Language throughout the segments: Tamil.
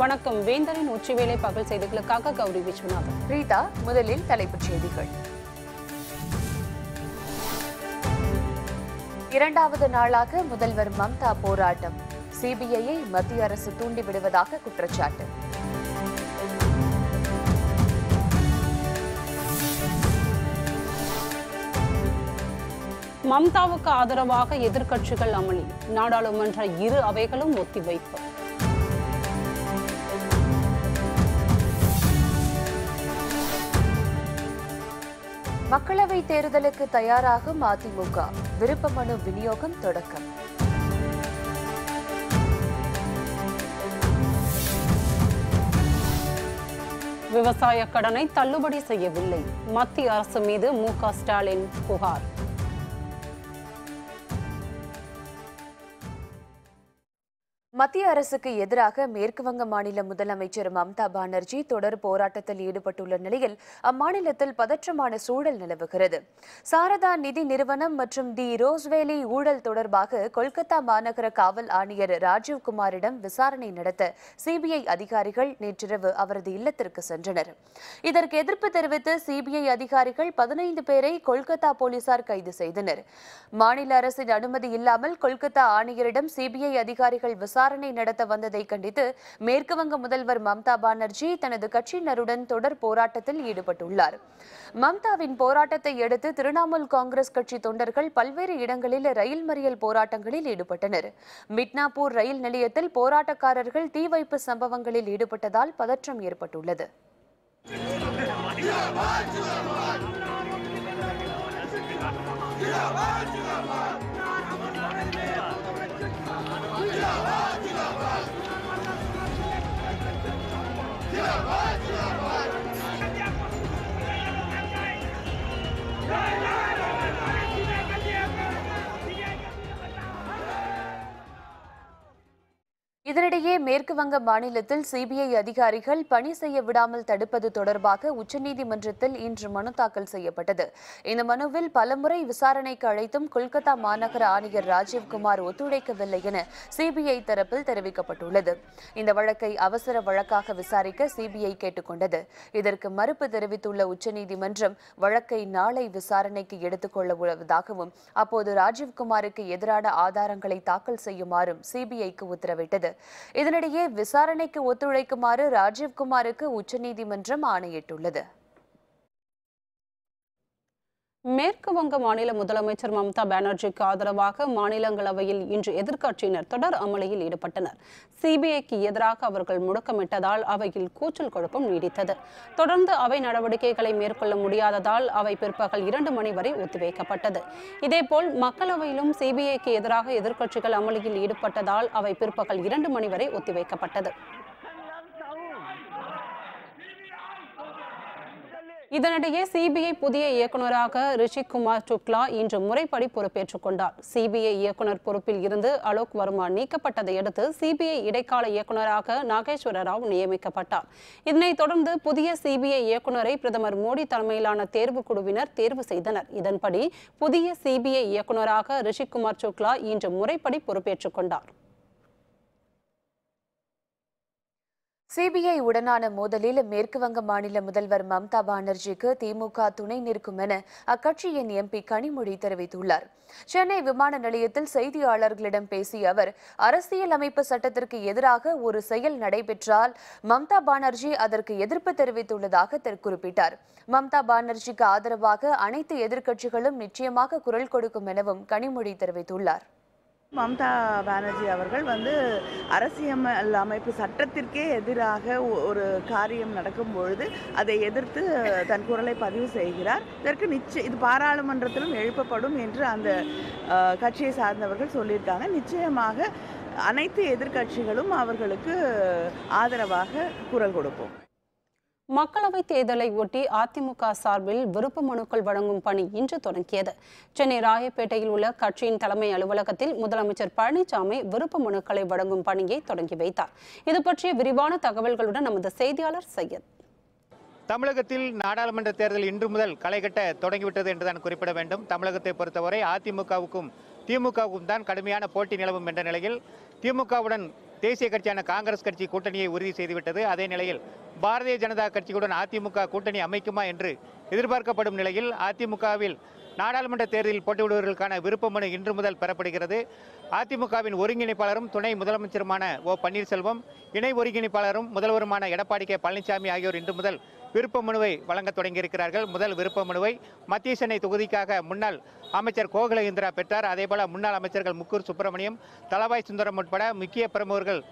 வணக்கம். வேந்தரின் உச்சிவேளை பகல் செய்திகளுக்காக கௌரி விஸ்வநாதன். ரீதா, முதலில் தலைப்புச் செய்திகள். இரண்டாவது நாளாக முதல்வர் மம்தா போராட்டம். சிபிஐயை மத்திய அரசு தூண்டிவிடுவதாக குற்றச்சாட்டு. மம்தாவுக்கு ஆதரவாக எதிர்க்கட்சிகள் அமளி. நாடாளுமன்ற இரு அவைகளும் ஒத்திவைப்பு. மக்களவைத் தேர்தலுக்கு தயாராகும் அதிமுக. விருப்ப மனு விநியோகம் தொடக்கம். விவசாய கடனை தள்ளுபடி செய்யவில்லை. மத்திய அரசு மீது மு.க. ஸ்டாலின் புகார். மத்திய அரசுக்கு எதிராக மேற்குவங்க மாநில முதலமைச்சர் மம்தா பானர்ஜி தொடர் போராட்டத்தில் ஈடுபட்டுள்ள நிலையில் அம்மாநிலத்தில் பதற்றமான சூழல் நிலவுகிறது. சாரதா நிதி நிறுவனம் மற்றும் தி ரோஸ்வேலி ஊழல் தொடர்பாக கொல்கத்தா மாநகர காவல் ஆணையர் ராஜீவ்குமாரிடம் விசாரணை நடத்த சிபிஐ அதிகாரிகள் நேற்றிரவு அவரது இல்லத்திற்கு சென்றனர். இதற்கு எதிர்ப்பு தெரிவித்து சிபிஐ அதிகாரிகள் 15 பேரை கொல்கத்தா போலீசார் கைது செய்தனர். மாநில அரசின் அனுமதி இல்லாமல் கொல்கத்தா ஆணையரிடம் சிபிஐ அதிகாரிகள் விசாரணை நடத்த வந்ததை கண்டித்து மேற்குவங்க முதல்வர் மம்தா பானர்ஜி தனது கட்சியினருடன் தொடர் போராட்டத்தில் ஈடுபட்டுள்ளார். மம்தாவின் போராட்டத்தை அடுத்து திரிணாமுல் காங்கிரஸ் கட்சி தொண்டர்கள் பல்வேறு இடங்களில் ரயில் மறியல் போராட்டங்களில் ஈடுபட்டனர். மிட்னாப்பூர் ரயில் நிலையத்தில் போராட்டக்காரர்கள் தீ வைப்பு சம்பவங்களில் ஈடுபட்டதால் பதற்றம் ஏற்பட்டுள்ளது. இதனிடையே மேற்கு வங்க மாநிலத்தில் சிபிஐ அதிகாரிகள் பணி செய்ய விடாமல் தடுப்பது தொடர்பாக உச்சநீதிமன்றத்தில் இன்று மனு தாக்கல் செய்யப்பட்டது. இந்த மனுவில் பலமுறை விசாரணைக்கு அழைத்தும் கொல்கத்தா மாநகர ஆணையர் ராஜீவ்குமார் ஒத்துழைக்கவில்லை என சிபிஐ தரப்பில் தெரிவிக்கப்பட்டுள்ளது. இந்த வழக்கை அவசர வழக்காக விசாரிக்க சிபிஐ கேட்டுக்கொண்டது. இதற்கு மறுப்பு தெரிவித்துள்ள உச்சநீதிமன்றம் வழக்கை நாளை விசாரணைக்கு எடுத்துக் கொள்ள உள்ளதாகவும் அப்போது ராஜீவ்குமாருக்கு எதிரான ஆதாரங்களை தாக்கல் செய்யுமாறும் சிபிஐக்கு உத்தரவிட்டது. இதனிடையே விசாரணைக்கு ஒத்துழைக்குமாறு ராஜீவ்குமாருக்கு உச்சநீதிமன்றம் ஆணையிட்டுள்ளது. மேற்கு வங்க மாநில முதலமைச்சர் மம்தா பானர்ஜிக்கு ஆதரவாக மாநிலங்களவையில் இன்று எதிர்க்கட்சியினர் தொடர் அமளியில் ஈடுபட்டனர். சிபிஐக்கு எதிராக அவர்கள் முழக்கமிட்டதால் அவையில் கூச்சல் குழப்பம் நீடித்தது. தொடர்ந்து அவை நடவடிக்கைகளை மேற்கொள்ள முடியாததால் அவை பிற்பகல் 2 மணி வரை ஒத்திவைக்கப்பட்டது. இதேபோல் மக்களவையிலும் சிபிஐக்கு எதிராக எதிர்க்கட்சிகள் அமளியில் ஈடுபட்டதால் அவை பிற்பகல் 2 மணி வரை ஒத்திவைக்கப்பட்டது. இதனிடையே சிபிஐ புதிய இயக்குநராக ரிஷிகுமார் சுக்லா இன்று முறைப்படி பொறுப்பேற்றுக் கொண்டார். சிபிஐ இயக்குநர் பொறுப்பில் இருந்து அலோக் வர்மா நீக்கப்பட்டதை அடுத்து சிபிஐ இடைக்கால இயக்குநராக நாகேஸ்வர ராவ் நியமிக்கப்பட்டார். இதனைத் தொடர்ந்து புதிய சிபிஐ இயக்குநரை பிரதமர் மோடி தலைமையிலான தேர்வு குழுவினர் தேர்வு செய்தனர். இதன்படி புதிய சிபிஐ இயக்குநராக ரிஷிகுமார் சுக்லா இன்று முறைப்படி பொறுப்பேற்றுக் கொண்டார். சிபிஐ உடனான மோதலில் மேற்குவங்க மாநில முதல்வர் மம்தா பானர்ஜிக்கு திமுக துணை நிற்கும் என அக்கட்சியின் எம்பி கனிமொழி தெரிவித்துள்ளார். சென்னை விமான நிலையத்தில் செய்தியாளர்களிடம் பேசிய அவர், அரசியலமைப்பு சட்டத்திற்கு எதிராக ஒரு செயல் நடைபெற்றால் மம்தா பானர்ஜி அதற்கு எதிர்ப்பு தெரிவித்துள்ளதாக குறிப்பிட்டார். மம்தா பானர்ஜிக்கு ஆதரவாக அனைத்து எதிர்க்கட்சிகளும் நிச்சயமாக குரல் கொடுக்கும் எனவும் கனிமொழி தெரிவித்துள்ளார். மம்தா பானர்ஜி அவர்கள் அரசியல் அமைப்பு சட்டத்திற்கே எதிராக ஒரு காரியம் நடக்கும் பொழுது அதை எதிர்த்து தன் குரலை பதிவு செய்கிறார். இதற்கு இது பாராளுமன்றத்திலும் எழுப்பப்படும் என்று அந்த கட்சியை சார்ந்தவர்கள் சொல்லியிருக்காங்க. நிச்சயமாக அனைத்து எதிர்க்கட்சிகளும் அவர்களுக்கு ஆதரவாக குரல் கொடுப்போம். மக்களவைத் தேர்தலை ஒட்டி அதிமுக சார்பில் விருப்ப மனுக்கள் வழங்கும் பணி இன்று தொடங்கியது. சென்னை ராயப்பேட்டையில் உள்ள கட்சியின் தலைமை அலுவலகத்தில் முதலமைச்சர் பழனிசாமி விருப்ப மனுக்களை வழங்கும் பணியை தொடங்கி வைத்தார். இது பற்றிய விரிவான தகவல்களுடன் நமது செய்தியாளர் சையத். தமிழகத்தில் நாடாளுமன்ற தேர்தல் இன்று முதல் களை கட்ட தொடங்கிவிட்டது என்றுதான் குறிப்பிட வேண்டும். தமிழகத்தை பொறுத்தவரை அதிமுகவுக்கும் திமுகவுக்கும் தான் கடுமையான போட்டி நிலவும் என்ற நிலையில் திமுகவுடன் தேசிய கட்சியான காங்கிரஸ் கட்சி கூட்டணியை உறுதி செய்துவிட்டது. அதே நிலையில் பாரதிய ஜனதா கட்சியுடன் அதிமுக கூட்டணி அமைக்குமா என்று எதிர்பார்க்கப்படும் நிலையில் அதிமுகவில் நாடாளுமன்ற தேர்தலில் போட்டியிடுவதற்கான விருப்ப மனு இன்று முதல் பெறப்படுகிறது. அதிமுகவின் ஒருங்கிணைப்பாளரும் துணை முதலமைச்சருமான ஓ பன்னீர்செல்வம், இணை ஒருங்கிணைப்பாளரும் முதல்வருமான எடப்பாடி கே பழனிசாமி ஆகியோர் இன்று முதல் விருப்ப மனுவை வழங்க தொடங்கியிருக்கிறார்கள். முதல் விருப்ப மனுவை மத்திய சென்னை தொகுதிக்காக முன்னாள் அமைச்சர் கோகுல இந்திரா பெற்றார். அதேபோல முன்னாள் அமைச்சர்கள் முக்கூர் சுப்பிரமணியம், தளவாய் சுந்தரம் உட்பட முக்கிய பிரமுகர்கள்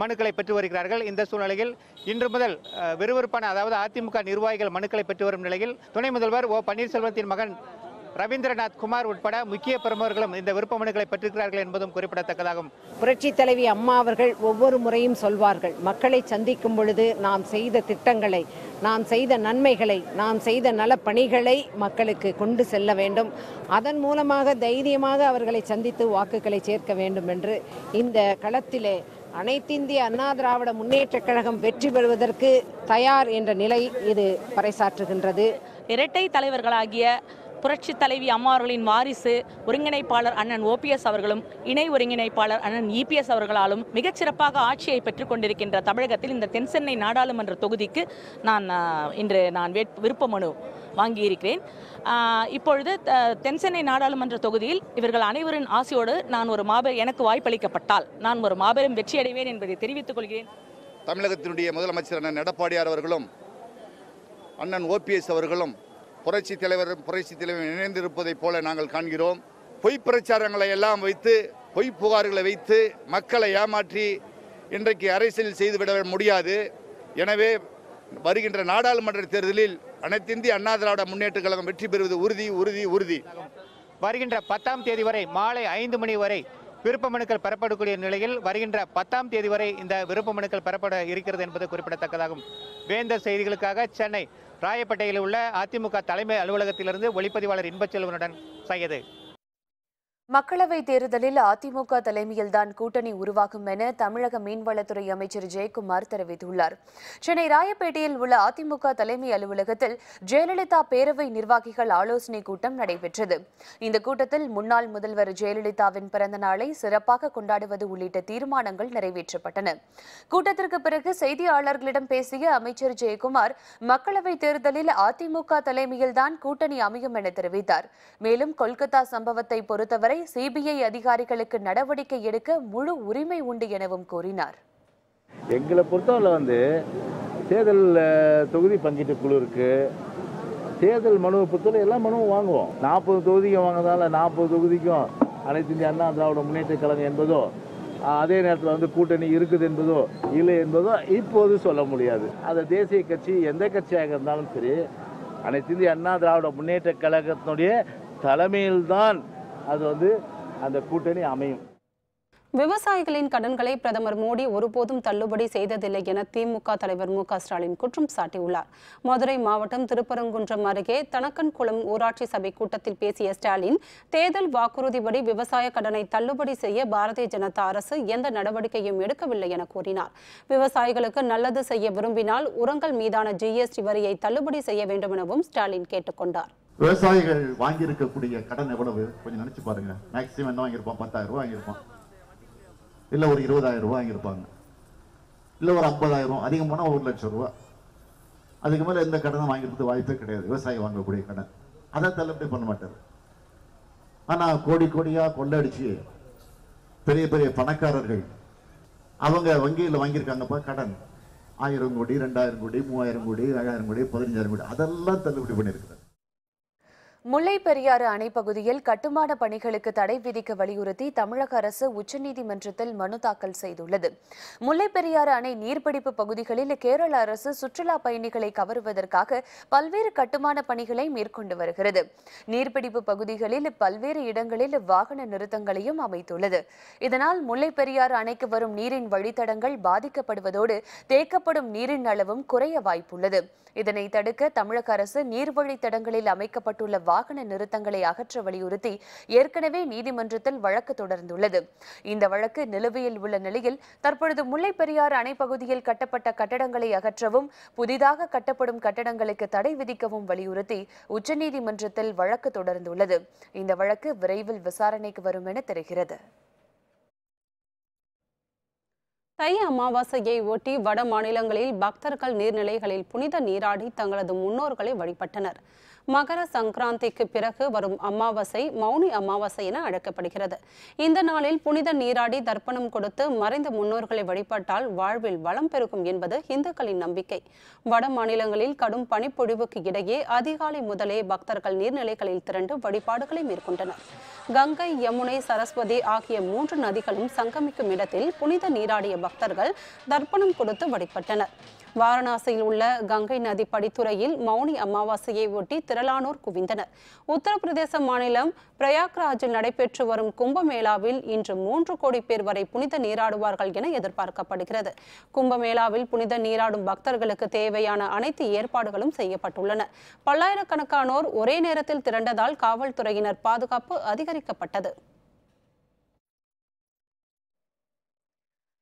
மனுக்களை பெற்று வருகிறார்கள். இந்த சூழ்நிலையில் இன்று முதல் விறுவிறுப்பான அதாவது அதிமுக நிர்வாகிகள் மனுக்களை பெற்று வரும் நிலையில் துணை முதல்வர் ஓ பன்னீர்செல்வத்தின் மகன் ரவீந்திரநாத் குமார் உட்பட முக்கிய பிரமுகர்களும் இந்த விருப்ப மனுக்களை பெற்றிருக்கிறார்கள் என்பதும் குறிப்பிடத்தக்கதாகும். புரட்சி தலைவி அம்மா அவர்கள் ஒவ்வொரு முறையும் சொல்வார்கள், மக்களை சந்திக்கும் பொழுது நாம் செய்த திட்டங்களை, நாம் செய்த நன்மைகளை, நாம் செய்த நலப்பணிகளை மக்களுக்கு கொண்டு செல்ல வேண்டும். அதன் மூலமாக தைரியமாக அவர்களை சந்தித்து வாக்குகளை சேர்க்க வேண்டும் என்று இந்த களத்திலே அனைத்திந்திய அண்ணா திராவிட முன்னேற்றக் கழகம் வெற்றி பெறுவதற்கு தயார் என்ற நிலை இது பறைசாற்றுகின்றது. இரட்டை தலைவர்களாகிய புரட்சி தலைவி அம்மா அவர்களின் வாரிசு ஒருங்கிணைப்பாளர் அண்ணன் OPS அவர்களும் இணை ஒருங்கிணைப்பாளர் அண்ணன் EPS அவர்களாலும் மிகச்சிறப்பாக ஆட்சியை பெற்றுக் கொண்டிருக்கின்ற தமிழகத்தில் இந்த தென்சென்னை நாடாளுமன்ற தொகுதிக்கு இன்று நான் விருப்ப மனு வாங்கியிருக்கிறேன். இப்பொழுது தென்சென்னை நாடாளுமன்ற தொகுதியில் இவர்கள் அனைவரின் ஆசையோடு நான் எனக்கு வாய்ப்பளிக்கப்பட்டால் நான் ஒரு மாபெரும் வெற்றியடைவேன் என்பதை தெரிவித்துக் கொள்கிறேன். தமிழகத்தினுடைய முதலமைச்சர் அண்ணன் எடப்பாடியார் அவர்களும் அண்ணன் OPS அவர்களும் புரட்சி தலைவர் இணைந்திருப்பதைப் போல நாங்கள் காண்கிறோம். பொய் பிரச்சாரங்களை எல்லாம் வைத்து, பொய் புகார்களை வைத்து மக்களை ஏமாற்றி இன்றைக்கு அரசியல் செய்துவிட முடியாது. எனவே வருகின்ற நாடாளுமன்ற தேர்தலில் அனைத்திந்திய அண்ணா திராவிட முன்னேற்றக் கழகம் வெற்றி பெறுவது உறுதி உறுதி உறுதி. வருகின்ற 10ஆம் தேதி வரை மாலை 5 மணி வரை விருப்ப மனுக்கள் பெறப்படக்கூடிய நிலையில் வருகின்ற 10ஆம் தேதி வரை இந்த விருப்ப மனுக்கள் பெறப்பட இருக்கிறது என்பது குறிப்பிடத்தக்கதாகும். வேந்தர் செய்திகளுக்காக சென்னை ராயப்பேட்டையில் உள்ள அதிமுக தலைமை அலுவலகத்திலிருந்து ஒளிப்பதிவாளர் இன்பச்செல்வனுடன் சையது. மக்களவைத் தேர்தலில் அதிமுக தலைமையில்தான் கூட்டணி உருவாகும் என தமிழக மீன்வளத்துறை அமைச்சர் ஜெயக்குமார் தெரிவித்துள்ளார். சென்னை ராயப்பேட்டையில் உள்ள அதிமுக தலைமை அலுவலகத்தில் ஜெயலலிதா பேரவை நிர்வாகிகள் ஆலோசனை கூட்டம் நடைபெற்றது. இந்த கூட்டத்தில் முன்னாள் முதல்வர் ஜெயலலிதாவின் பிறந்த நாளை சிறப்பாக கொண்டாடுவது உள்ளிட்ட தீர்மானங்கள் நிறைவேற்றப்பட்டன. கூட்டத்திற்கு பிறகு செய்தியாளர்களிடம் பேசிய அமைச்சர் ஜெயக்குமார், மக்களவைத் தேர்தலில் அதிமுக தலைமையில்தான் கூட்டணி அமையும் என தெரிவித்தார். மேலும் கொல்கத்தா சம்பவத்தை பொறுத்தவரை சிபிஐ அதிகாரிகளுக்கு நடவடிக்கை எடுக்க முழு உரிமை உண்டு எனவும் கூறினார். எங்களை பொறுத்தவரை தேர்தல் தொகுதி பங்கீட்டு குழு இருக்கு. தேர்தல் மனுவை பொறுத்தவரை எல்லா மனுவும் வாங்குவோம். 40 தொகுதிக்கும் வாங்கினால 40 தொகுதிக்கும் அனைத்து இந்திய அண்ணா திராவிட முன்னேற்ற கழகம் என்பதோ, அதே நேரத்தில் கூட்டணி இருக்குது என்பதோ இல்லை என்பதோ இப்போது சொல்ல முடியாது. அது தேசிய கட்சி எந்த கட்சியாக இருந்தாலும் சரி, அனைத்து இந்திய அண்ணா திராவிட முன்னேற்ற கழகத்தினுடைய தலைமையில்தான் அது அந்த கூட்டணி அமையும். விவசாயிகளின் கடன்களை பிரதமர் மோடி ஒருபோதும் தள்ளுபடி செய்ததில்லை என திமுக தலைவர் மு க ஸ்டாலின் குற்றம் சாட்டியுள்ளார். மதுரை மாவட்டம் திருப்பரங்குன்றம் அருகே தனக்கன்குளம் ஊராட்சி சபை கூட்டத்தில் பேசிய ஸ்டாலின், தேர்தல் வாக்குறுதிப்படி விவசாய கடனை தள்ளுபடி செய்ய பாரதிய ஜனதா அரசு எந்த நடவடிக்கையும் எடுக்கவில்லை என கூறினார். விவசாயிகளுக்கு நல்லது செய்ய விரும்பினால் உரங்கள் மீதான GST வரியை தள்ளுபடி செய்ய வேண்டும் எனவும் ஸ்டாலின் கேட்டுக்கொண்டார். விவசாயிகள் வாங்கியிருக்கக்கூடிய கடன் எவ்வளவு கொஞ்சம் நினைச்சு பாருங்க. மேக்சிமம் என்ன வாங்கியிருப்பான்? 10,000 ரூபாய் வாங்கியிருப்பான், இல்ல ஒரு 20,000 ரூபாய் வாங்கியிருப்பாங்க, இல்ல ஒரு 50,000, அதிகம் போனா 1 லட்சம் ரூபாய். அதுக்கு மேல எந்த கடனும் வாங்கிருப்பது வாய்ப்பே கிடையாது. விவசாயி வாங்கக்கூடிய கடன் அதை தள்ளுபடி பண்ண மாட்டாரு. ஆனா கோடி கோடியா கொள்ளடிச்சு பெரிய பெரிய பணக்காரர்கள் அவங்க வங்கியில் வாங்கியிருக்காங்கப்பா கடன் 1000 கோடி, 2000 கோடி, 3000 கோடி, 5000 கோடி, 15,000 கோடி, அதெல்லாம் தள்ளுபடி பண்ணியிருக்கிறார். முல்லை பெரியாறு அணை பகுதியில் கட்டுமான பணிகளுக்கு தடை விதிக்க வலியுறுத்தி தமிழக அரசு உச்சநீதிமன்றத்தில் மனு தாக்கல் செய்துள்ளது. முல்லை பெரியாறு அணை நீர்பிடிப்பு பகுதிகளில் கேரள அரசு சுற்றுலா பயணிகளை கவருவதற்காக பல்வேறு கட்டுமான பணிகளை மேற்கொண்டு வருகிறது. நீர்பிடிப்பு பகுதிகளில் பல்வேறு இடங்களில் வாகன நிறுத்தங்களையும் அமைத்துள்ளது. இதனால் முல்லை பெரியாறு அணைக்கு வரும் நீரின் வழித்தடங்கள் பாதிக்கப்படுவதோடு தேக்கப்படும் நீரின் அளவும் குறைய வாய்ப்புள்ளது. இதனை தடுக்க தமிழக அரசு நீர்வழித்தடங்களில் அமைக்கப்பட்டுள்ள வாகன நிறுத்தங்களை அகற்ற வலியுறுத்தி ஏற்கனவே நீதிமன்றத்தில் வழக்கு தொடர்ந்துள்ளது. இந்த வழக்கு நிலுவையில் உள்ள நிலையில் தற்பொழுது முல்லைப் பெரியாறு அணை பகுதியில் கட்டப்பட்ட கட்டடங்களை அகற்றவும் புதிதாக கட்டப்படும் கட்டடங்களுக்கு தடை விதிக்கவும் வலியுறுத்தி உச்சநீதிமன்றத்தில் வழக்கு தொடர்ந்துள்ளது. இந்த வழக்கு விரைவில் விசாரணைக்கு வரும் என தெரிகிறது. தை அமாவாசையை ஒட்டி வட மாநிலங்களில் பக்தர்கள் நீர்நிலைகளில் புனித நீராடி தங்களது முன்னோர்களை வழிபட்டனர். மகர சங்கராந்திக்கு பிறகு வரும் அமாவாசை மௌனி அமாவாசை என அழைக்கப்படுகிறது. இந்த நாளில் புனித நீராடி தர்ப்பணம் கொடுத்து மறைந்த முன்னோர்களை வழிபட்டால் வாழ்வில் வளம் பெருகும் என்பது இந்துக்களின் நம்பிக்கை. வட மாநிலங்களில் கடும் பனிப்பொழிவுக்கு இடையே அதிகாலை முதலே பக்தர்கள் நீர்நிலைகளில் திரண்டு வழிபாடுகளை மேற்கொண்டனர். கங்கை, யமுனை, சரஸ்வதி ஆகிய 3 நதிகளும் சங்கமிக்கும் இடத்தில் புனித நீராடிய பக்தர்கள் தர்ப்பணம் கொடுத்து வழிபட்டனர். வாரணாசியில் உள்ள கங்கை நதி படித்துறையில் மௌனி அமாவாசையை ஒட்டி திரளானோர் குவிந்தனர். உத்தரப்பிரதேச மாநிலம் பிரயாக்ராஜில் நடைபெற்று வரும் கும்பமேளாவில் இன்று 3 கோடி பேர் வரை புனித நீராடுவார்கள் என எதிர்பார்க்கப்படுகிறது. கும்பமேளாவில் புனித நீராடும் பக்தர்களுக்கு தேவையான அனைத்து ஏற்பாடுகளும் செய்யப்பட்டுள்ளன. பல்லாயிரக்கணக்கானோர் ஒரே நேரத்தில் திரண்டதால் காவல்துறையினர் பாதுகாப்பு அதிகரிக்கப்பட்டது.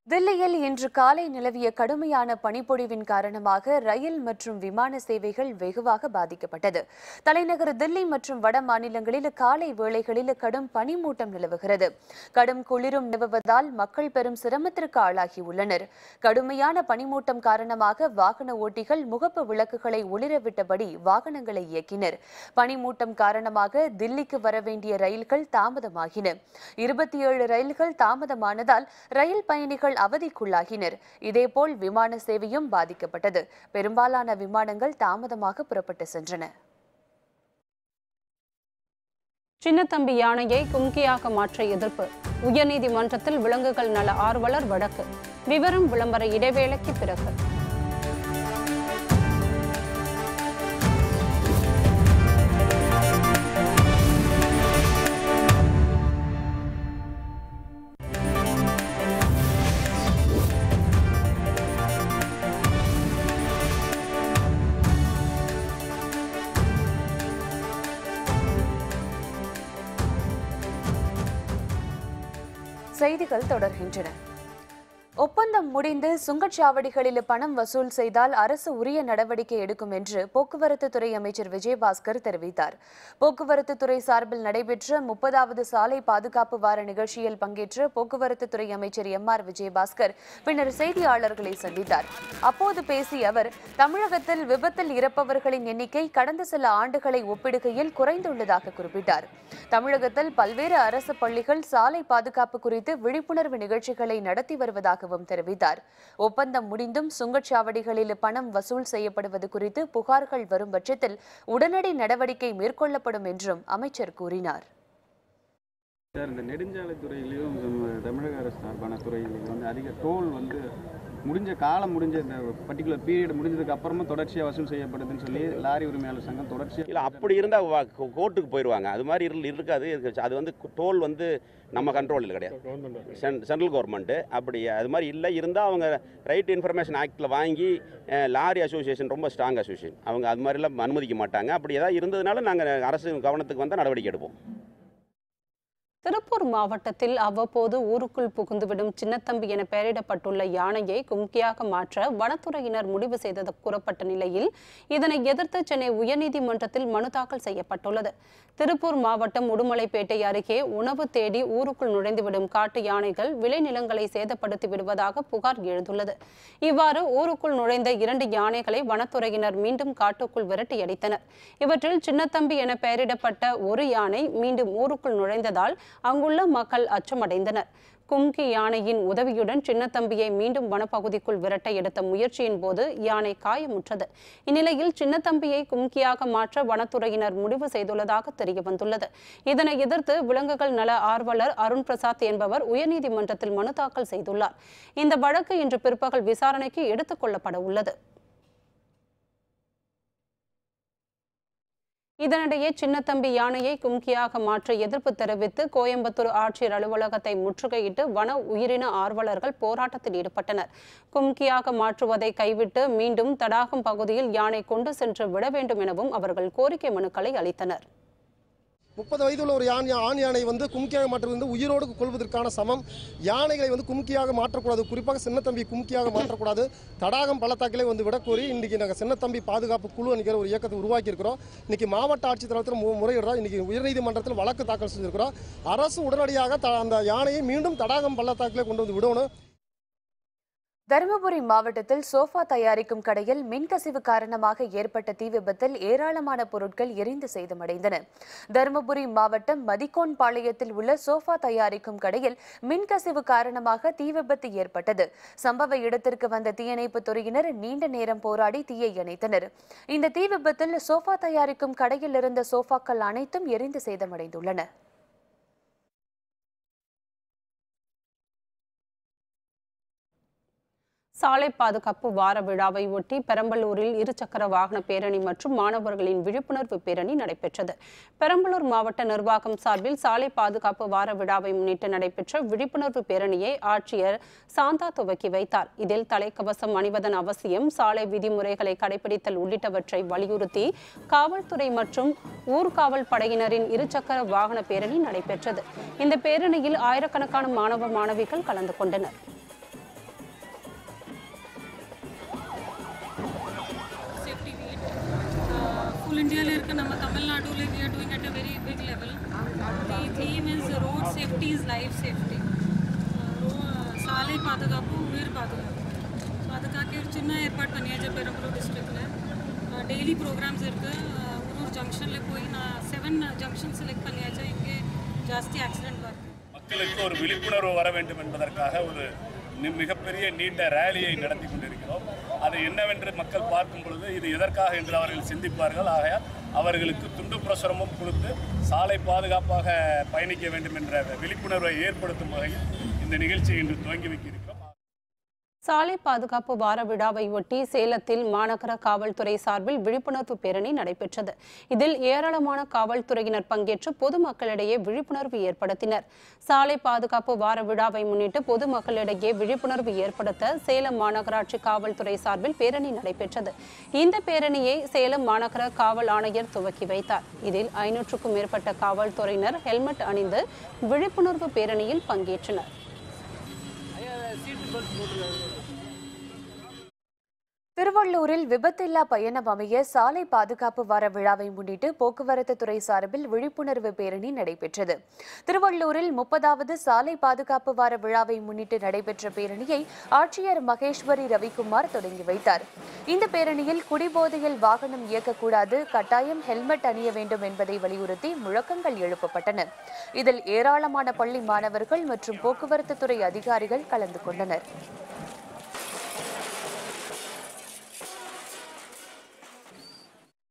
தில்லியில் இன்று காலை நிலவிய கடுமையான பனிப்பொழிவின் காரணமாக ரயில் மற்றும் விமான சேவைகள் வெகுவாக பாதிக்கப்பட்டது. தலைநகர் தில்லி மற்றும் வட மாநிலங்களில் காலை வேளைகளில் கடும் பனிமூட்டம் நிலவுகிறது. கடும் குளிரும் நிலவுவதால் மக்கள் பெரும் சிரமத்திற்கு ஆளாகியுள்ளனர். கடுமையான பனிமூட்டம் காரணமாக வாகன ஓட்டிகள் முகப்பு விளக்குகளை ஒளிரவிட்டபடி வாகனங்களை இயக்கினர். பனிமூட்டம் காரணமாக தில்லிக்கு வர வேண்டிய ரயில்கள் தாமதமாகின. 27 ரயில்கள் தாமதமானதால் ரயில் பயணிகள் அவதிக்குள்ளாகினர். இதேபோல் விமான சேவையும் பாதிக்கப்பட்டது. பெரும்பாலான விமானங்கள் தாமதமாக புறப்பட்டு சென்றன. சின்னத்தம்பி யானையை கும்கியாக மாற்ற எதிர்ப்பு. உயர்நீதிமன்றத்தில் விலங்குகள் நல ஆர்வலர் வழக்கு. விவரம் விளம்பர இடைவேளைக்கு பிறகு. செய்திகள் தொடர்கின்றன. ஒப்பந்தம் முடிந்து சுங்கச்சாவடிகளில் பணம் வசூல் செய்தால் அரசு உரிய நடவடிக்கை எடுக்கும் என்று போக்குவரத்து துறை அமைச்சர் விஜயபாஸ்கர் தெரிவித்தார். போக்குவரத்து துறை சார்பில் நடைபெற்ற 30வது சாலை பாதுகாப்பு வார நிகழ்ச்சியில் பங்கேற்ற போக்குவரத்து துறை அமைச்சர் MR விஜயபாஸ்கர் பின்னர் செய்தியாளர்களை சந்தித்தார். அப்போது பேசிய அவர், தமிழகத்தில் விபத்தில் இறப்பவர்களின் எண்ணிக்கை கடந்த சில ஆண்டுகளை ஒப்பிடுகையில் குறைந்துள்ளதாக குறிப்பிட்டார். தமிழகத்தில் பல்வேறு அரசு பள்ளிகள் சாலை பாதுகாப்பு குறித்து விழிப்புணர்வு நிகழ்ச்சிகளை நடத்தி வருவதாக தெரிவித்தார். ஒப்பந்தம் முடிந்தும் சுங்கச்சாவடிகளில் பணம் வசூல் செய்யப்படுவது குறித்து புகார்கள் வரும் பட்சத்தில் உடனடி நடவடிக்கை மேற்கொள்ளப்படும் என்றும் அமைச்சர் கூறினார். இந்த நெடுஞ்சாலை துறையிலையும் தமிழக அரசு சார்பான துறையிலையும் அதிக டோல் முடிஞ்ச காலம் முடிஞ்ச இந்த பர்டிகுலர் பீரியட் முடிஞ்சதுக்கு அப்புறமும் தொடர்ச்சியாக வசூல் செய்யப்படுதுன்னு சொல்லி லாரி உரிமையாளர் சங்கம் தொடர்ச்சியாக இல்லை அப்படி இருந்தால் கோர்ட்டுக்கு போயிடுவாங்க. அது மாதிரி இருக்காது. அது டோல் நம்ம கண்ட்ரோலில் கிடையாது, சென்ட்ரல் கவர்மெண்ட்டு. அப்படி அது மாதிரி இல்லை இருந்தால் அவங்க ரைட் இன்ஃபர்மேஷன் ஆக்டில் வாங்கி லாரி அசோசியேஷன் ரொம்ப ஸ்ட்ராங் அசோசியேஷன், அவங்க அது மாதிரிலாம் அனுமதிக்க மாட்டாங்க. அப்படி ஏதாவது இருந்ததுனால நாங்கள் அரசு கவனத்துக்கு வந்தால் நடவடிக்கை எடுப்போம். திருப்பூர் மாவட்டத்தில் அவ்வப்போது ஊருக்குள் புகுந்துவிடும் சின்னத்தம்பி என பெயரிடப்பட்டுள்ள யானையை கும்கியாக மாற்ற வனத்துறையினர் முடிவு செய்தது கூறப்பட்ட நிலையில் இதனை எதிர்த்து சென்னை உயர்நீதிமன்றத்தில் மனு தாக்கல் செய்யப்பட்டுள்ளது. திருப்பூர் மாவட்டம் உடுமலைப்பேட்டை அருகே உணவு தேடி ஊருக்குள் நுழைந்துவிடும் காட்டு யானைகள் விளைநிலங்களை சேதப்படுத்தி விடுவதாக புகார் எழுந்துள்ளது. இவ்வாறு ஊருக்குள் நுழைந்த 2 யானைகளை வனத்துறையினர் மீண்டும் காட்டுக்குள் விரட்டியடித்தனர். இவற்றில் சின்னத்தம்பி என பெயரிடப்பட்ட ஒரு யானை மீண்டும் ஊருக்குள் நுழைந்ததால் அங்குள்ள மக்கள் அச்சமடைந்தனர். கும்கி யானையின் உதவியுடன் சின்னத்தம்பியை மீண்டும் வனப்பகுதிக்குள் விரட்ட எடுத்த முயற்சியின் போது யானை காயமுற்றது. இந்நிலையில் சின்னத்தம்பியை கும்கியாக மாற்ற வனத்துறையினர் முடிவு செய்துள்ளதாக தெரியவந்துள்ளது. இதனை எதிர்த்து விலங்குகள் நல ஆர்வலர் அருண் பிரசாத் என்பவர் உயர்நீதிமன்றத்தில் மனு தாக்கல் செய்துள்ளார். இந்த வழக்கு இன்று பிற்பகல் விசாரணைக்கு எடுத்துக் கொள்ளப்பட உள்ளது. இதனிடையே சின்னத்தம்பி யானையை கும்கியாக மாற்ற எதிர்ப்பு தெரிவித்து கோயம்புத்தூர் ஆட்சியர் அலுவலகத்தை முற்றுகையிட்டு வன உயிரின ஆர்வலர்கள் போராட்டத்தில் ஈடுபட்டனர். கும்கியாக மாற்றுவதை கைவிட்டு மீண்டும் தடாகம் பகுதியில் யானை கொண்டு சென்று விட வேண்டும் எனவும் அவர்கள் கோரிக்கை மனுக்களை அளித்தனர். 30 வயதுள்ள ஒரு ஆண் யானை வந்து கும்கியாக மாற்றுவது உயிரோடு கொள்வதற்கான சமம். யானைகளை வந்து கும்கியாக மாற்றக்கூடாது, குறிப்பாக சின்னத்தம்பி கும்கியாக மாற்றக்கூடாது. தடாகம் பள்ளத்தாக்கிலே வந்து விடக்கோரி இன்றைக்கி நாங்கள் சின்னத்தம்பி பாதுகாப்பு குழு என்கிற ஒரு இயக்கத்தை உருவாக்கி இருக்கிறோம். இன்றைக்கி மாவட்ட ஆட்சித்தலைவரத்தில் முறையிடுறோம். இன்றைக்கி உயர்நீதிமன்றத்தில் வழக்கு தாக்கல் செஞ்சிருக்கிறோம். அரசு உடனடியாக அந்த யானையை மீண்டும் தடாகம் பள்ளத்தாக்கிலே கொண்டு வந்து விடணும். தருமபுரி மாவட்டத்தில் சோஃபா தயாரிக்கும் கடையில் மின்கசிவு காரணமாக ஏற்பட்ட தீ விபத்தில் ஏராளமான பொருட்கள் எரிந்து சேதமடைந்தன. தருமபுரி மாவட்டம் மதிக்கோன் பாளையத்தில் உள்ள சோஃபா தயாரிக்கும் கடையில் மின்கசிவு காரணமாக தீ விபத்து ஏற்பட்டது. சம்பவ இடத்திற்கு வந்த தீயணைப்புத் துறையினர் நீண்ட நேரம் போராடி தீயை அணைத்தனர். இந்த தீ விபத்தில் சோஃபா தயாரிக்கும் கடையில் இருந்த சோஃபாக்கள் அனைத்தும் எரிந்து சேதமடைந்துள்ளன. சாலை பாதுகாப்பு வார விழாவை ஒட்டி பெரம்பலூரில் இருசக்கர வாகன பேரணி மற்றும் மாணவர்களின் விழிப்புணர்வு பேரணி நடைபெற்றது. பெரம்பலூர் மாவட்ட நிர்வாகம் சார்பில் சாலை பாதுகாப்பு வார விழாவை முன்னிட்டு நடைபெற்ற விழிப்புணர்வு பேரணியை ஆட்சியர் சாந்தா துவக்கி வைத்தார். இதில் தலைக்கவசம் அணிவதன் அவசியம், சாலை விதிமுறைகளை கடைபிடித்தல் உள்ளிட்டவற்றை வலியுறுத்தி காவல்துறை மற்றும் ஊர்காவல் படையினரின் இருசக்கர வாகன பேரணி நடைபெற்றது. இந்த பேரணியில் ஆயிரக்கணக்கான மாணவ மாணவிகள் கலந்து கொண்டனர். Full India நம்ம தமிழ்நாடுல we are doing at a very big level. The theme is road safety is life safety. சாலை பாதுகாப்பு உயிர் பாதுகாப்பு. அதுக்காக ஒரு சின்ன ஏற்பாடு பண்ணியாச்சு பெரம்பலூர் டிஸ்ட்ரிக்ட்ல. டெய்லி ப்ரோக்ராம்ஸ் இருக்கு. ஒரு ஜங்ஷன்ல போய் நான் 7 ஜங்ஷன் செலக்ட் பண்ணியாச்சு. இங்கே ஜாஸ்தி ஆக்சிடென்ட் வருது. மக்களுக்கு ஒரு விழிப்புணர்வு வர வேண்டும் என்பதற்காக ஒரு மிகப்பெரிய நீண்ட ரேலியை நடத்தி கொண்டிருக்கிறோம். அது என்னவென்று மக்கள் பார்க்கும் பொழுது இது எதற்காக என்று அவர்கள் சிந்திப்பார்கள். ஆகையால் அவர்களுக்கு துண்டு பிரசுரமும் கொடுத்து சாலை பாதுகாப்பாக பயணிக்க வேண்டும் என்ற விழிப்புணர்வை ஏற்படுத்தும் வகையில் இந்த நிகழ்ச்சியை இன்று துவங்கி வைக்கிறோம். சாலை பாதுகாப்பு வார விழாவை ஒட்டி சேலத்தில் மாநகர காவல்துறை சார்பில் விழிப்புணர்வு பேரணி நடைபெற்றது. இதில் ஏராளமான காவல்துறையினர் பங்கேற்று பொதுமக்களிடையே விழிப்புணர்வு ஏற்படுத்தினர். சாலை பாதுகாப்பு வார விழாவை முன்னிட்டு பொதுமக்களிடையே விழிப்புணர்வு ஏற்படுத்த சேலம் மாநகராட்சி காவல்துறை சார்பில் பேரணி நடைபெற்றது. இந்த பேரணியை சேலம் மாநகர காவல் ஆணையர் துவக்கி வைத்தார். இதில் 500க்கும் மேற்பட்ட காவல்துறையினர் ஹெல்மெட் அணிந்து விழிப்புணர்வு பேரணியில் பங்கேற்றனர். திருவள்ளூரில் விபத்தில்லா பயணம் அமைய சாலை பாதுகாப்பு வார விழாவை முன்னிட்டு போக்குவரத்து துறை சார்பில் விழிப்புணர்வு பேரணி நடைபெற்றது. திருவள்ளூரில் 30வது சாலை பாதுகாப்பு வார விழாவை முன்னிட்டு நடைபெற்ற பேரணியை ஆட்சியர் மகேஸ்வரி ரவிக்குமார் தொடங்கி வைத்தார். இந்த பேரணியில் குடிபோதையில் வாகனம் இயக்கக்கூடாது, கட்டாயம் ஹெல்மெட் அணிய வேண்டும் என்பதை வலியுறுத்தி முழக்கங்கள் எழுப்பப்பட்டன. இதில் ஏராளமான பள்ளி மாணவர்கள் மற்றும் போக்குவரத்து துறை அதிகாரிகள் கலந்து கொண்டனர்.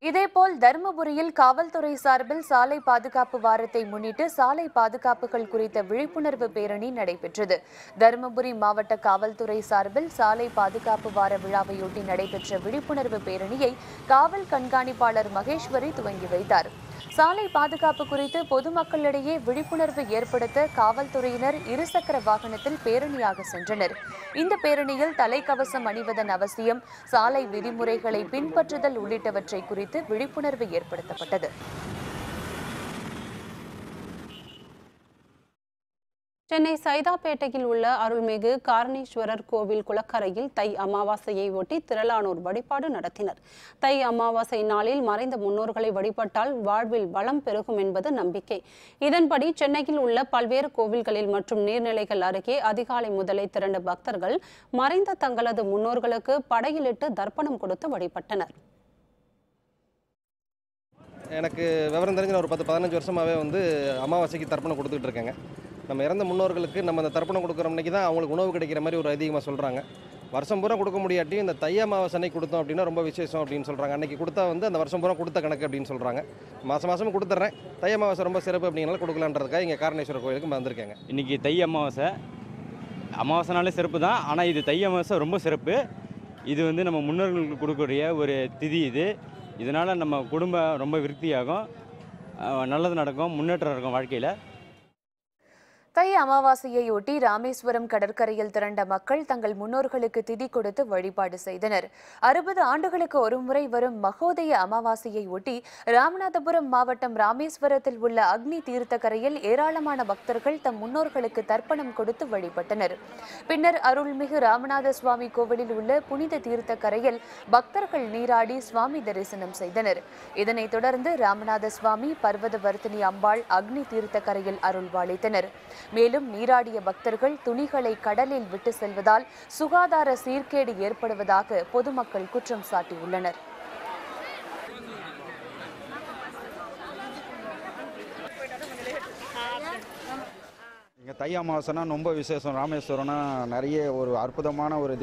இதேபோல் தருமபுரியில் காவல்துறை சார்பில் சாலை பாதுகாப்பு வாரத்தை முன்னிட்டு சாலை பாதுகாப்புகள் குறித்த விழிப்புணர்வு பேரணி நடைபெற்றது. தருமபுரி மாவட்ட காவல்துறை சார்பில் சாலை பாதுகாப்பு வார விழாவையொட்டி நடைபெற்ற விழிப்புணர்வு பேரணியை காவல் கண்காணிப்பாளர் மகேஸ்வரி துவங்கி வைத்தார். சாலை பாதுகாப்பு குறித்து பொதுமக்களிடையே விழிப்புணர்வு ஏற்படுத்த காவல்துறையினர் இருசக்கர வாகனத்தில் பேரணியாக சென்றனர். இந்த பேரணியில் தலைக்கவசம் அணிவதன் அவசியம், சாலை விதிமுறைகளை பின்பற்றுதல் உள்ளிட்டவற்றை குறித்து விழிப்புணர்வு ஏற்படுத்தப்பட்டது. சென்னை சைதாப்பேட்டையில் உள்ள அருள்மிகு காரணீஸ்வரர் கோவில் குளக்கரையில் தை அமாவாசையை ஒட்டி திரளானோர் வழிபாடு நடத்தினர். தை அமாவாசை நாளில் மறைந்த முன்னோர்களை வழிபட்டால் வாழ்வில் வளம் பெருகும் என்பது நம்பிக்கை. இதன்படி சென்னையில் உள்ள பல்வேறு கோவில்களில் மற்றும் நீர்நிலைகள் அருகே அதிகாலை முதலே திரண்ட பக்தர்கள் மறைந்த தங்களது முன்னோர்களுக்கு படையிலிட்டு தர்ப்பணம் கொடுத்து வழிபட்டனர். எனக்கு விவரம் தெரிஞ்ச ஒரு 10-15 வருஷமாகவே அமாவாசைக்கு தர்ப்பணம் கொடுத்துட்டு இருக்கேங்க. நம்ம இறந்த முன்னோர்களுக்கு நம்ம அந்த தர்ப்பணம் கொடுக்குற அன்றைக்கி தான் அவங்களுக்கு உணவு கிடைக்கிற மாதிரி ஒரு அதிகமாக சொல்கிறாங்க. வருஷம் பூரா கொடுக்க முடியாட்டியும் இந்த தை அமாவாசை கொடுத்தோம் அப்படின்னா ரொம்ப விசேஷம் அப்படின்னு சொல்கிறாங்க. அன்றைக்கி கொடுத்தா அந்த வருஷம் பூரா கொடுத்த கணக்கு அப்படின்னு சொல்கிறாங்க. மாதம் கொடுத்துட்றேன். தை அமாவாசை ரொம்ப சிறப்பு அப்படின்னால கொடுக்கலான்றதுக்காக இங்கே காரணேஸ்வரர் கோயிலுக்கு வந்திருக்கேங்க. இன்றைக்கி தை அமாவாசைனாலே சிறப்பு தான். ஆனால் இது தை அமாவாசை ரொம்ப சிறப்பு. இது நம்ம முன்னோர்களுக்கு கொடுக்கக்கூடிய ஒரு திதி. இதனால் நம்ம குடும்பம் ரொம்ப விருத்தியாகும், நல்லது நடக்கும், முன்னேற்றம் இருக்கும் வாழ்க்கையில். தை அமாவாசையொட்டி ராமேஸ்வரம் கடற்கரையில் திரண்ட மக்கள் தங்கள் முன்னோர்களுக்கு திதி கொடுத்து வழிபாடு செய்தனர். 60 ஆண்டுகளுக்கு ஒருமுறை வரும் மகோதய அமாவாசையை ஒட்டி ராமநாதபுரம் மாவட்டம் ராமேஸ்வரத்தில் உள்ள அக்னி தீர்த்தக்கரையில் ஏராளமான பக்தர்கள் தம் முன்னோர்களுக்கு தர்ப்பணம் கொடுத்து வழிபட்டனர். பின்னர் அருள்மிகு ராமநாத சுவாமி கோவிலில் உள்ள புனித தீர்த்தக்கரையில் பக்தர்கள் நீராடி சுவாமி தரிசனம் செய்தனர். இதனைத் தொடர்ந்து ராமநாத சுவாமி, பர்வதவர்த்தினி அம்பாள் அக்னி தீர்த்தக்கரையில் அருள்பாலித்தனர். மேலும் நீராடிய பக்தர்கள் துணிகளை கடலில் விட்டு செல்வதால் சுகாதார சீர்கேடு ஏற்படுவதாக பொதுமக்கள் குற்றம் சாட்டியுள்ளனர். இங்கே தை அமாவாசைனா ரொம்ப விசேஷம். ராமேஸ்வரம்னா நிறைய ஒரு அற்புதமான ஒரு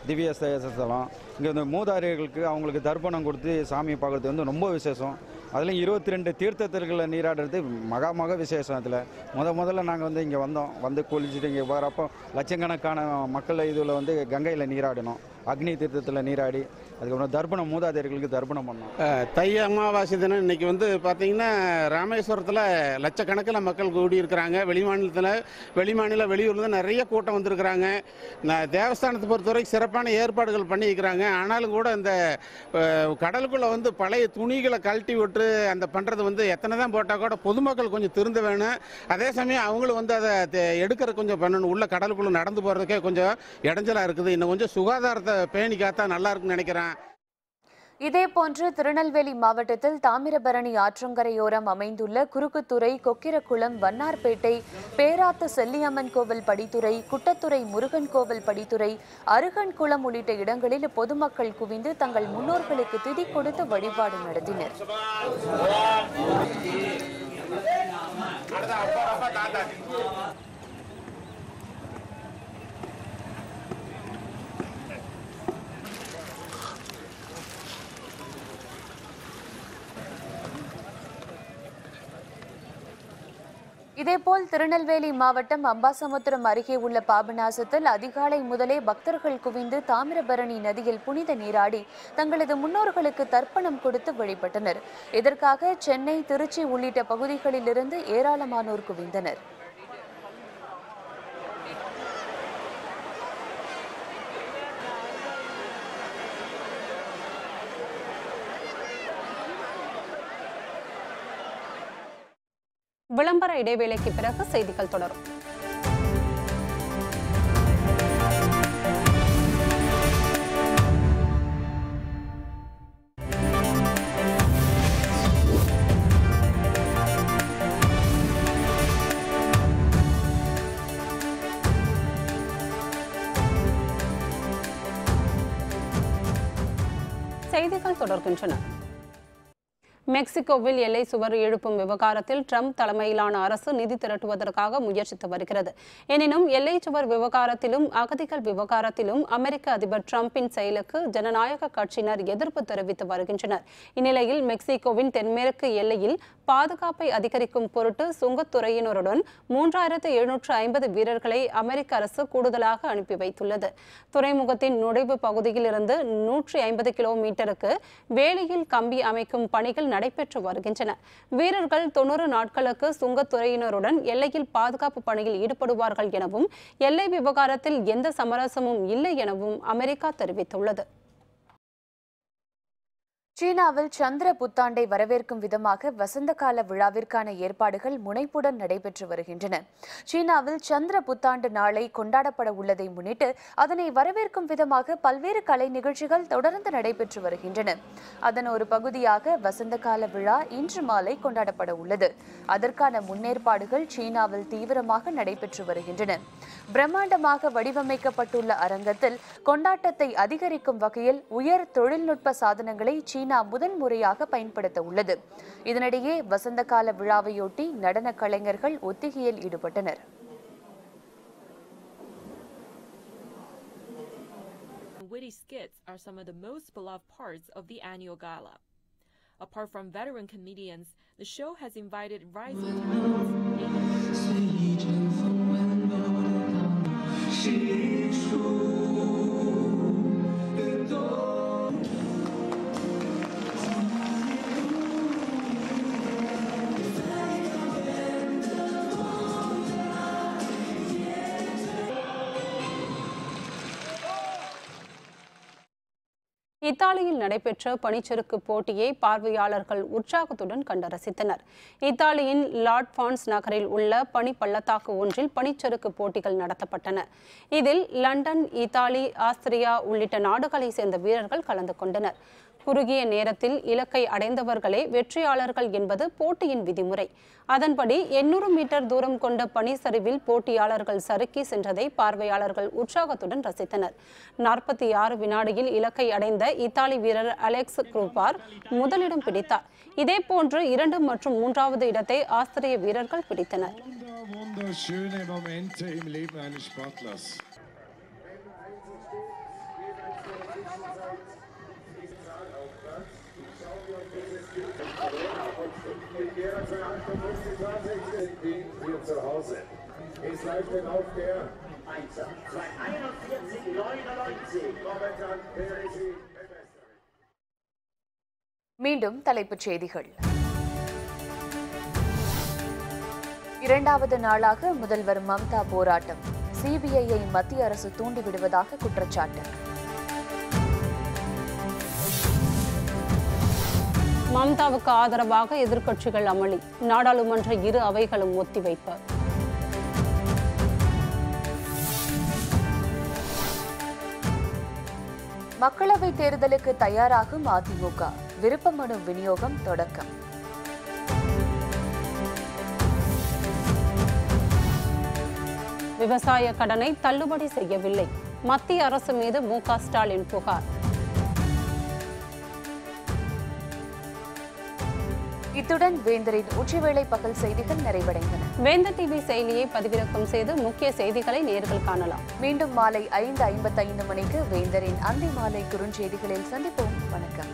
திவ்ய ஸ்தலம். இங்கே வந்து மூதாதையர்களுக்கு அவங்களுக்கு தர்ப்பணம் கொடுத்து சாமியை பார்க்குறது வந்து ரொம்ப விசேஷம். அதுலேயும் 22 தீர்த்தத்திற்குள்ள நீராடுறது மகா விசேஷம். அதில் முதல்ல நாங்கள் வந்து இங்கே வந்து குளிச்சுட்டு இங்கே வரப்போ லட்சக்கணக்கான மக்கள் இதில் வந்து கங்கையில் நீராடினோம். அக்னி தீர்த்தத்தில் நீராடி அதுக்கப்புறம் தர்ப்பணம் மூதாதையர்களுக்கு தர்ப்பணம் பண்ணோம். தை அமாவாசை தினம் இன்றைக்கி வந்து பார்த்திங்கன்னா ராமேஸ்வரத்தில் லட்சக்கணக்கில் மக்கள் கூடியிருக்கிறாங்க. வெளிமாநில வெளியூர்லேருந்து நிறைய கூட்டம் வந்திருக்கிறாங்க. தேவஸ்தானத்தை பொறுத்தவரை சிறப்பான ஏற்பாடுகள் பண்ணியிருக்கிறாங்க. ஆனாலும் கூட இந்த கடலுக்குள்ளே வந்து பழைய துணிகளை கழட்டி விட்டு அந்த பண்ணுறது வந்து எத்தனை தான் போட்டால் கூட பொதுமக்கள் கொஞ்சம் திருந்து வேணும். அதே சமயம் அவங்களும் வந்து அதை எடுக்கிற கொஞ்சம் பண்ணணும். உள்ள கடலுக்குள்ளே நடந்து போகிறதுக்கே கொஞ்சம் இடைஞ்சலாக இருக்குது. இன்னும் கொஞ்சம் சுகாதாரத்தை பேணி காத்தா நல்லா இருக்குன்னு நினைக்கிறேன். இதேபோன்று திருநெல்வேலி மாவட்டத்தில் தாமிரபரணி ஆற்றங்கரையோரம் அமைந்துள்ள குறுக்குத்துறை, கொக்கிரக்குளம், வண்ணார்பேட்டை, பேராத்து செல்லியம்மன் கோவில் படித்துறை, குட்டத்துறை முருகன் கோவில் படித்துறை, அருகன்குளம் உள்ளிட்ட இடங்களில் பொதுமக்கள் குவிந்து தங்கள் முன்னோர்களுக்கு திதி கொடுத்து வழிபாடு நடத்தினர். இதேபோல் திருநெல்வேலி மாவட்டம் அம்பாசமுத்திரம் அருகே உள்ள பாபநாசத்தில் அதிகாலை முதலே பக்தர்கள் குவிந்து தாமிரபரணி நதியில் புனித நீராடி தங்களது முன்னோர்களுக்கு தர்ப்பணம் கொடுத்து வழிபட்டனர். இதற்காக சென்னை, திருச்சி உள்ளிட்ட பகுதிகளிலிருந்து ஏராளமானோர் குவிந்தனர். விளம்பர இடைவேளைக்கு பிறகு செய்திகள் தொடரும். செய்திகள் தொடர்கின்றன. மெக்சிகோவில் எல்லை சுவர் எழுப்பும் விவகாரத்தில் ட்ரம்ப் தலைமையிலான அரசு நிதி திரட்டுவதற்காக முயற்சித்து வருகிறது. எனினும் எல்லை சுவர் விவகாரத்திலும் அகதிகள் விவகாரத்திலும் அமெரிக்க அதிபர் ட்ரம்பின் செயலுக்கு ஜனநாயக கட்சியினர் எதிர்ப்பு தெரிவித்து வருகின்றனர். இந்நிலையில் மெக்சிகோவின் தென்மேற்கு எல்லையில் பாதுகாப்பை அதிகரிக்கும் பொருட்டு சுங்கத்துறையினருடன் 3750 வீரர்களை அமெரிக்க அரசு கூடுதலாக அனுப்பி வைத்துள்ளது. துறைமுகத்தின் நுழைவு பகுதியில் இருந்து 150 கிலோமீட்டருக்கு வேலியில் கம்பி அமைக்கும் பணிகள் நடைபெற்று வருகின்றன. வீரர்கள் 90 நாட்களுக்கு சுங்கத்துறையினருடன் எல்லையில் பாதுகாப்பு பணியில் ஈடுபடுவார்கள் எனவும் எல்லை விவகாரத்தில் எந்த சமரசமும் இல்லை எனவும் அமெரிக்கா தெரிவித்துள்ளது. சீனாவில் சந்திர புத்தாண்டை வரவேற்கும் விதமாக வசந்த கால விழாவிற்கான ஏற்பாடுகள் முனைப்புடன் நடைபெற்று வருகின்றன. சீனாவில் சந்திர புத்தாண்டு நாளை கொண்டாடப்பட உள்ளதை முன்னிட்டு அதனை வரவேற்கும் விதமாக பல்வேறு கலை நிகழ்ச்சிகள் தொடர்ந்து நடைபெற்று வருகின்றன. அதன் ஒரு பகுதியாக வசந்த கால விழா இன்று மாலை கொண்டாடப்பட உள்ளது. அதற்கான முன்னேற்பாடுகள் சீனாவில் தீவிரமாக நடைபெற்று வருகின்றன. பிரம்மாண்டமாக வடிவமைக்கப்பட்டுள்ள அரங்கத்தில் கொண்டாட்டத்தை அதிகரிக்கும் வகையில் உயர் தொழில்நுட்ப சாதனங்களை சீனா முதன்முறையாக பயன்படுத்த உள்ளது. இதனிடையே வசந்த கால விழாவையொட்டி நடன கலைஞர்கள் ஒத்திகையில் ஈடுபட்டனர். Witty skits are some of the most beloved parts of the annual gala. Apart from veteran comedians, the show has invited rising இத்தாலியில் நடைபெற்ற பனிச்சறுக்கு போட்டியை பார்வையாளர்கள் உற்சாகத்துடன் கண்டு ரசித்தனர். இத்தாலியின் லாட்ஃபான்ஸ் நகரில் உள்ள பனி பள்ளத்தாக்கு ஒன்றில் பனிச்சறுக்கு போட்டிகள் நடத்தப்பட்டன. இதில் லண்டன், இத்தாலி, ஆஸ்திரியா உள்ளிட்ட நாடுகளை சேர்ந்த வீரர்கள் கலந்து கொண்டனர். குறுகிய நேரத்தில் இலக்கை அடைந்தவர்களே வெற்றியாளர்கள் என்பது போட்டியின் விதிமுறை. அதன்படி 800 மீட்டர் தூரம் கொண்ட பனிச்சரிவில் போட்டியாளர்கள் சறுக்கி சென்றதை பார்வையாளர்கள் உற்சாகத்துடன் ரசித்தனர். 46 வினாடியில் இலக்கை அடைந்த இத்தாலி வீரர் அலெக்ஸ் குரூபார் முதலிடம் பிடித்தார். இதேபோன்று 2 மற்றும் 3வது இடத்தை ஆஸ்திரிய வீரர்கள் பிடித்தனர். மீண்டும் தலைப்புச் செய்திகள். இரண்டாவது நாளாக முதல்வர் மம்தா போராட்டம். சிபிஐயை மத்திய அரசு தூண்டிவிடுவதாக குற்றச்சாட்டு. மம்தாவுக்கு ஆதரவாக எதிர்க்கட்சிகள் அமளி. நாடாளுமன்ற இரு அவைகளும் ஒத்திவைப்பு. மக்களவைத் தேர்தலுக்கு தயாராகும் அதிமுக. விருப்ப மனு விநியோகம் தொடக்கம். விவசாய கடனை தள்ளுபடி செய்யவில்லை. மத்திய அரசு மீது மு.க. ஸ்டாலின் புகார். இத்துடன் வேந்தரின் உச்சிவேளை பகல் செய்திகள் நிறைவடைந்தன. வேந்தர் டிவி செயலியை பதிவிறக்கம் செய்து முக்கிய செய்திகளை நேர்கள் காணலாம். மீண்டும் மாலை 5:55 மணிக்கு வேந்தரின் அந்தி மாலை குறுஞ்செய்திகளில் சந்திப்போம். வணக்கம்.